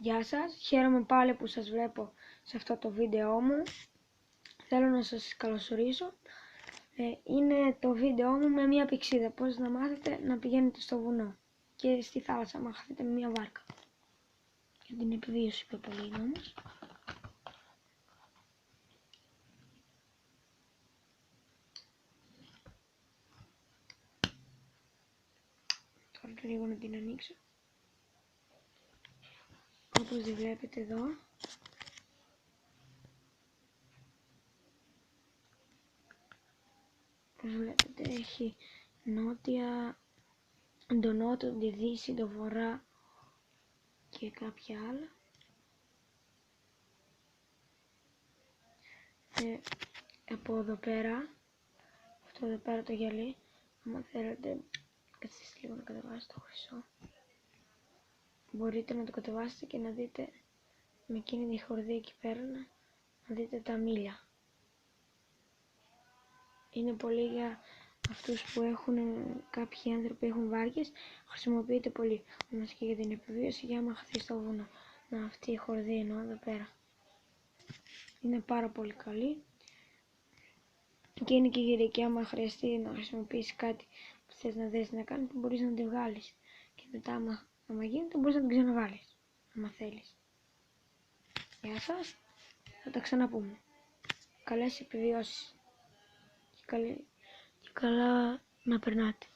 Γεια σας, χαίρομαι πάλι που σας βλέπω σε αυτό το βίντεό μου. Θέλω να σας καλωσορίσω. Είναι το βίντεό μου με μια πηξίδα, πώς να μάθετε να πηγαίνετε στο βουνό και στη θάλασσα, άμα χαθείτε με μια βάρκα. Για την επιβίωση πιο πολύ όμως. Τώρα λίγο να την ανοίξω. Όπως τη βλέπετε εδώ. Όπως βλέπετε έχει νότια, το νότο, τη δύση, το βορρά και κάποια άλλα. Από εδώ πέρα, αυτό εδώ πέρα το γυαλί, άμα θέλετε, καθίστε λίγο να κατεβάσετε το χρυσό. Μπορείτε να το κατεβάσετε και να δείτε με εκείνη τη χορδή εκεί πέρα, να δείτε τα μίλια. Είναι πολύ για αυτούς που έχουν, κάποιοι άνθρωποι έχουν βάρκες, χρησιμοποιείται πολύ. Όμως και για την επιβίωση, για άμα χαθεί στο βουνό. Να, αυτή η χορδή εννοώ εδώ πέρα. Είναι πάρα πολύ καλή. Και είναι και γυρική, άμα χρειαστεί να χρησιμοποιήσει κάτι που θες να δεις να κάνει, μπορείς να τη βγάλεις. Και μετά άμα γίνεται μπορείς να την ξαναβάλεις, άμα θέλεις. Γεια σας, θα τα ξαναπούμε. Καλές επιβιώσεις και καλά να περνάτε.